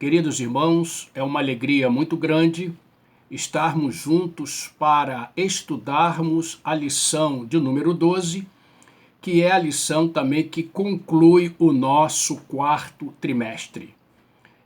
Queridos irmãos, é uma alegria muito grande estarmos juntos para estudarmos a lição de número 12, que é a lição também que conclui o nosso quarto trimestre.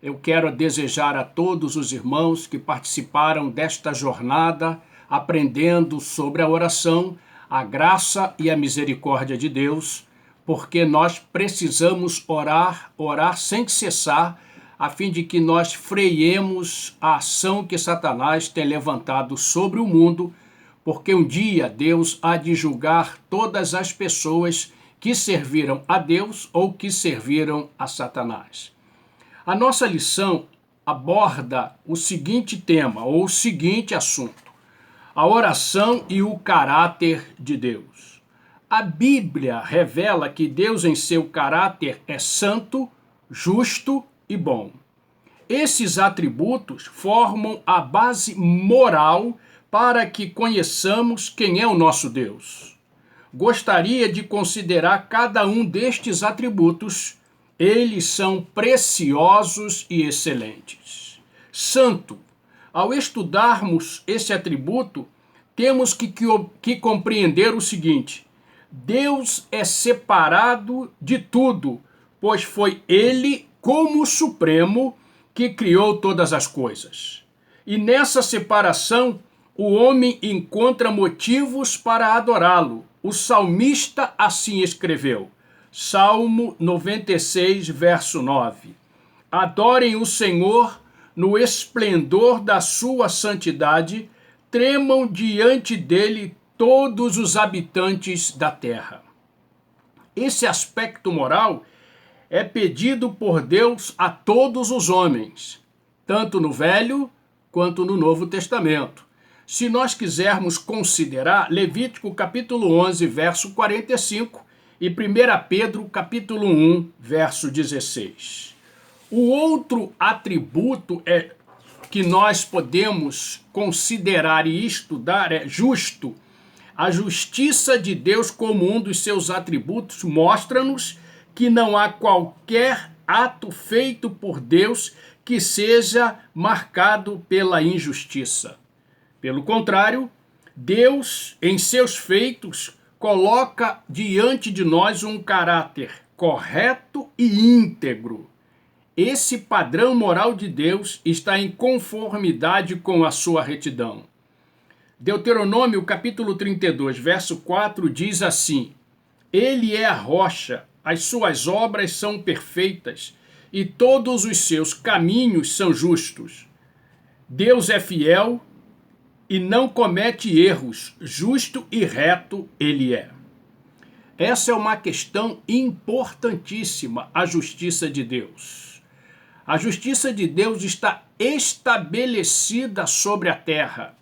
Eu quero desejar a todos os irmãos que participaram desta jornada, aprendendo sobre a oração, a graça e a misericórdia de Deus, porque nós precisamos orar sem cessar, a fim de que nós freiemos a ação que Satanás tem levantado sobre o mundo, porque um dia Deus há de julgar todas as pessoas que serviram a Deus ou que serviram a Satanás. A nossa lição aborda o seguinte tema, ou o seguinte assunto: a oração e o caráter de Deus. A Bíblia revela que Deus em seu caráter é santo, justo e bom. Esses atributos formam a base moral para que conheçamos quem é o nosso Deus. Gostaria de considerar cada um destes atributos. Eles são preciosos e excelentes. Santo. Ao estudarmos esse atributo, temos que compreender o seguinte: Deus é separado de tudo, pois foi Ele, como Supremo, que criou todas as coisas. E nessa separação, o homem encontra motivos para adorá-lo. O salmista assim escreveu. Salmo 96, verso 9. Adorem o Senhor no esplendor da sua santidade, tremam diante dele todos os habitantes da terra. Esse aspecto moral é pedido por Deus a todos os homens, tanto no Velho quanto no Novo Testamento. Se nós quisermos considerar Levítico capítulo 11, verso 45 e 1 Pedro capítulo 1, verso 16. O outro atributo que nós podemos considerar e estudar é justo. A justiça de Deus, como um dos seus atributos, mostra-nos que não há qualquer ato feito por Deus que seja marcado pela injustiça. Pelo contrário, Deus, em seus feitos, coloca diante de nós um caráter correto e íntegro. Esse padrão moral de Deus está em conformidade com a sua retidão. Deuteronômio capítulo 32, verso 4 diz assim: Ele é a rocha, as suas obras são perfeitas e todos os seus caminhos são justos. Deus é fiel e não comete erros, justo e reto ele é. Essa é uma questão importantíssima, a justiça de Deus. A justiça de Deus está estabelecida sobre a terra,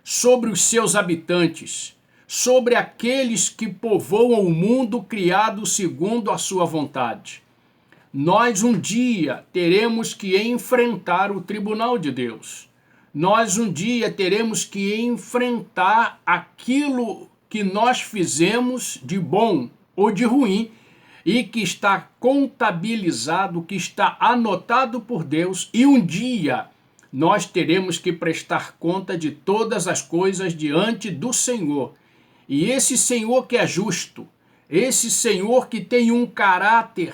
sobre os seus habitantes, sobre aqueles que povoam o mundo criado segundo a sua vontade. Nós um dia teremos que enfrentar o tribunal de Deus. Nós um dia teremos que enfrentar aquilo que nós fizemos de bom ou de ruim e que está contabilizado, que está anotado por Deus, e um dia nós teremos que prestar conta de todas as coisas diante do Senhor. E esse Senhor que é justo, esse Senhor que tem um caráter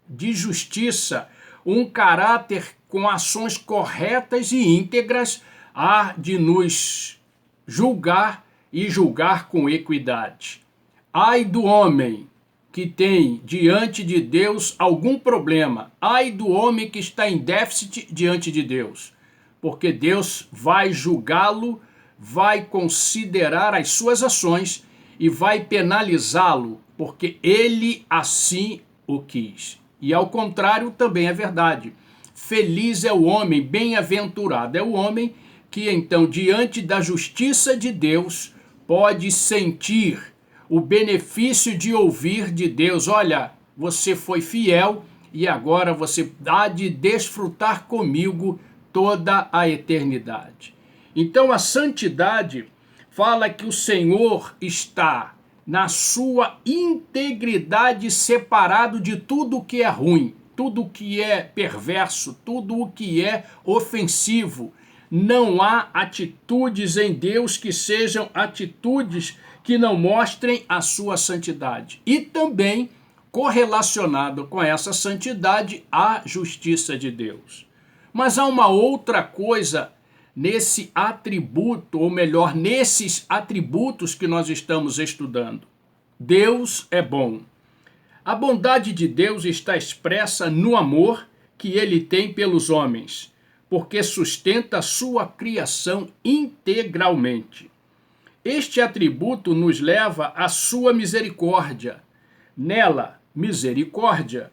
de justiça, um caráter com ações corretas e íntegras, há de nos julgar e julgar com equidade. Ai do homem que tem diante de Deus algum problema, ai do homem que está em déficit diante de Deus, porque Deus vai julgá-lo, vai considerar as suas ações e vai penalizá-lo, porque ele assim o quis. E ao contrário também é verdade. Feliz é o homem, bem-aventurado é o homem que então, diante da justiça de Deus, pode sentir o benefício de ouvir de Deus: olha, você foi fiel e agora você há de desfrutar comigo toda a eternidade. Então a santidade fala que o Senhor está na sua integridade separado de tudo que é ruim. tudo o que é perverso, tudo o que é ofensivo. Não há atitudes em Deus que sejam atitudes que não mostrem a sua santidade. E também, correlacionado com essa santidade, a justiça de Deus. Mas há uma outra coisa nesse atributo, ou melhor, nesses atributos que nós estamos estudando. Deus é bom. A bondade de Deus está expressa no amor que ele tem pelos homens, porque sustenta a sua criação integralmente. Este atributo nos leva à sua misericórdia. Nela, misericórdia,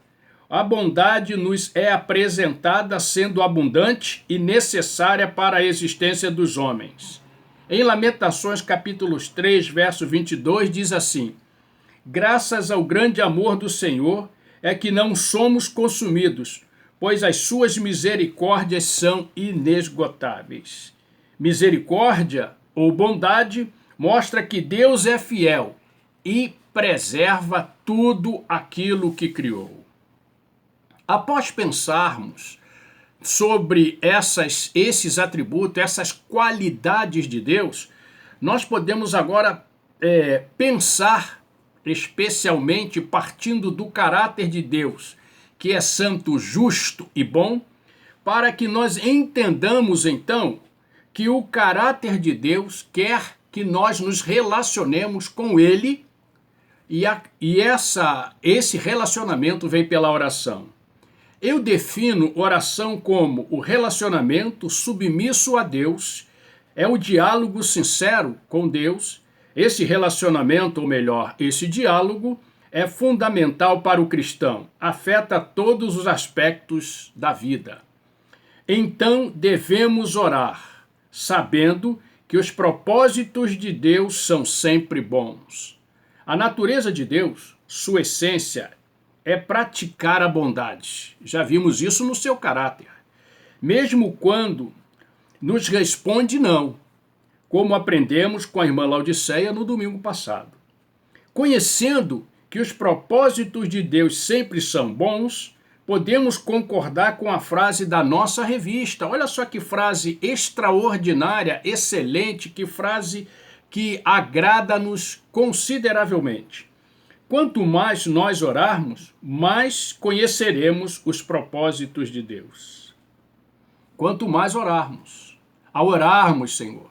a bondade nos é apresentada sendo abundante e necessária para a existência dos homens. Em Lamentações capítulo 3, verso 22, diz assim: graças ao grande amor do Senhor é que não somos consumidos, pois as suas misericórdias são inesgotáveis. Misericórdia ou bondade mostra que Deus é fiel e preserva tudo aquilo que criou. Após pensarmos sobre esses atributos, essas qualidades de Deus, nós podemos agora pensar, especialmente partindo do caráter de Deus, que é santo, justo e bom, para que nós entendamos então que o caráter de Deus quer que nós nos relacionemos com Ele e esse relacionamento vem pela oração. Eu defino oração como o relacionamento submisso a Deus, é o diálogo sincero com Deus. Esse relacionamento, ou melhor, esse diálogo, é fundamental para o cristão, afeta todos os aspectos da vida. Então devemos orar, sabendo que os propósitos de Deus são sempre bons. A natureza de Deus, sua essência, é praticar a bondade. Já vimos isso no seu caráter. Mesmo quando nos responde não, como aprendemos com a irmã Laodiceia no domingo passado. Conhecendo que os propósitos de Deus sempre são bons, podemos concordar com a frase da nossa revista. Olha só que frase extraordinária, excelente, que frase que agrada-nos consideravelmente. Quanto mais nós orarmos, mais conheceremos os propósitos de Deus. Quanto mais orarmos, ao orarmos, Senhor,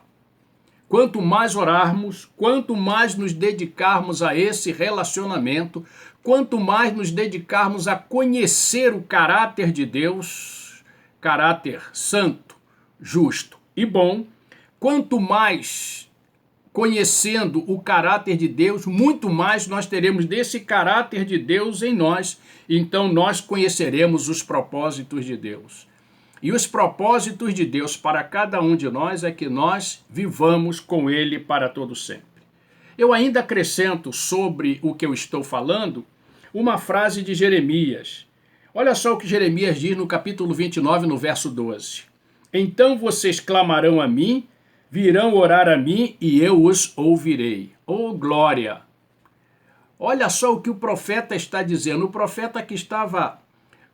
quanto mais orarmos, quanto mais nos dedicarmos a esse relacionamento, quanto mais nos dedicarmos a conhecer o caráter de Deus, caráter santo, justo e bom, quanto mais conhecendo o caráter de Deus, muito mais nós teremos desse caráter de Deus em nós, então nós conheceremos os propósitos de Deus. E os propósitos de Deus para cada um de nós é que nós vivamos com Ele para todo sempre. Eu ainda acrescento sobre o que eu estou falando uma frase de Jeremias. Olha só o que Jeremias diz no capítulo 29, no verso 12. Então vocês clamarão a mim, virão orar a mim e eu os ouvirei. Oh, glória! Olha só o que o profeta está dizendo. O profeta que estava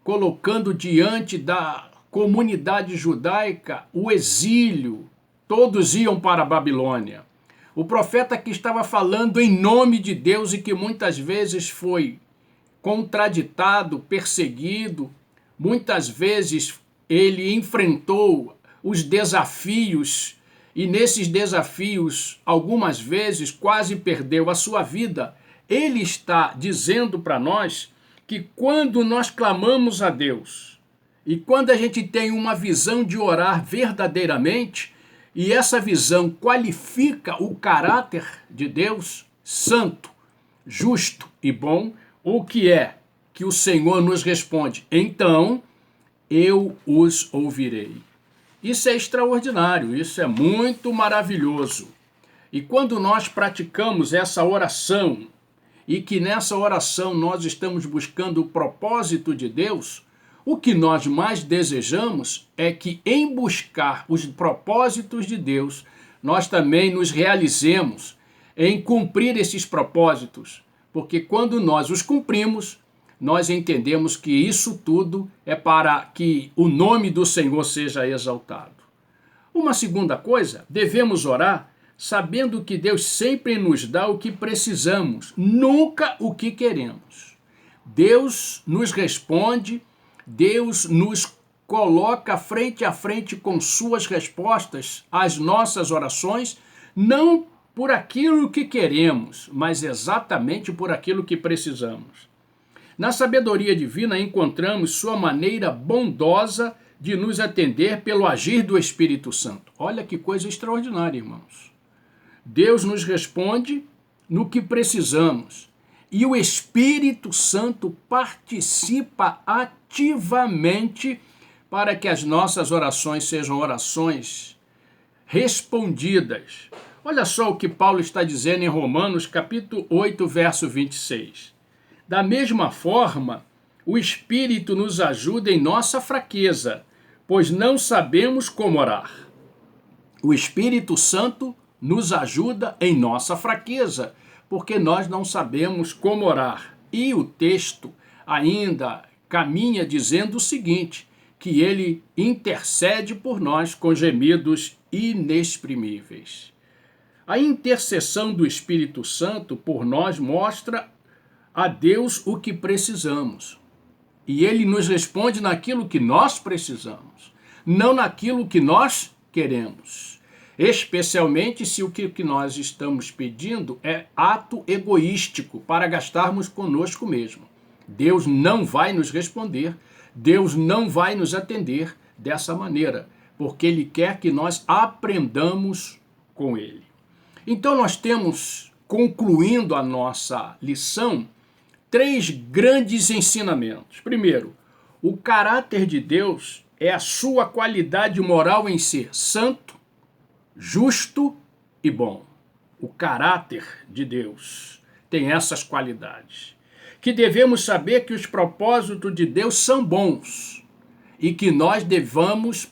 colocando diante da comunidade judaica o exílio. Todos iam para a Babilônia. O profeta que estava falando em nome de Deus e que muitas vezes foi contraditado, perseguido. Muitas vezes ele enfrentou os desafios e nesses desafios, algumas vezes, quase perdeu a sua vida. Ele está dizendo para nós que quando nós clamamos a Deus e quando a gente tem uma visão de orar verdadeiramente, e essa visão qualifica o caráter de Deus, santo, justo e bom, o que é que o Senhor nos responde? Então, eu os ouvirei. Isso é extraordinário, isso é muito maravilhoso. E quando nós praticamos essa oração, e que nessa oração nós estamos buscando o propósito de Deus, o que nós mais desejamos é que em buscar os propósitos de Deus, nós também nos realizemos em cumprir esses propósitos, porque quando nós os cumprimos, nós entendemos que isso tudo é para que o nome do Senhor seja exaltado. Uma segunda coisa, devemos orar sabendo que Deus sempre nos dá o que precisamos, nunca o que queremos. Deus nos responde, Deus nos coloca frente a frente com suas respostas às nossas orações, não por aquilo que queremos, mas exatamente por aquilo que precisamos. Na sabedoria divina encontramos sua maneira bondosa de nos atender pelo agir do Espírito Santo. Olha que coisa extraordinária, irmãos. Deus nos responde no que precisamos e o Espírito Santo participa ativamente para que as nossas orações sejam orações respondidas. Olha só o que Paulo está dizendo em Romanos, capítulo 8, verso 26. Da mesma forma, o Espírito nos ajuda em nossa fraqueza, pois não sabemos como orar. O Espírito Santo nos ajuda em nossa fraqueza, porque nós não sabemos como orar. E o texto ainda caminha dizendo o seguinte, que ele intercede por nós com gemidos inexprimíveis. A intercessão do Espírito Santo por nós mostra a Deus o que precisamos. E ele nos responde naquilo que nós precisamos, não naquilo que nós queremos. Especialmente se o que nós estamos pedindo é ato egoístico para gastarmos conosco mesmo. Deus não vai nos responder, Deus não vai nos atender dessa maneira, porque Ele quer que nós aprendamos com Ele. Então nós temos, concluindo a nossa lição, 3 grandes ensinamentos. Primeiro, o caráter de Deus é a sua qualidade moral em ser santo, justo e bom. O caráter de Deus tem essas qualidades. Que devemos saber que os propósitos de Deus são bons e que nós devamos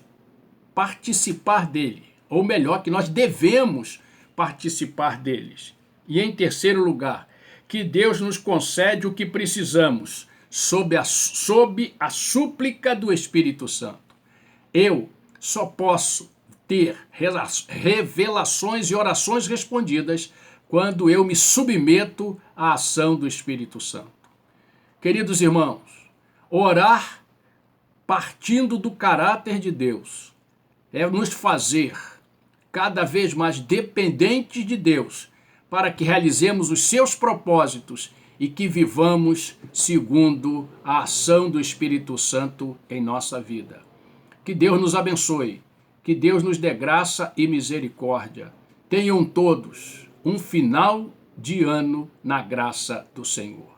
participar dele, ou melhor, que nós devemos participar deles. E em terceiro lugar, que Deus nos concede o que precisamos, sob a súplica do Espírito Santo. Eu só posso ter revelações e orações respondidas quando eu me submeto à ação do Espírito Santo. Queridos irmãos, orar partindo do caráter de Deus é nos fazer cada vez mais dependentes de Deus, para que realizemos os seus propósitos e que vivamos segundo a ação do Espírito Santo em nossa vida. Que Deus nos abençoe, que Deus nos dê graça e misericórdia. Tenham todos um final de ano na graça do Senhor.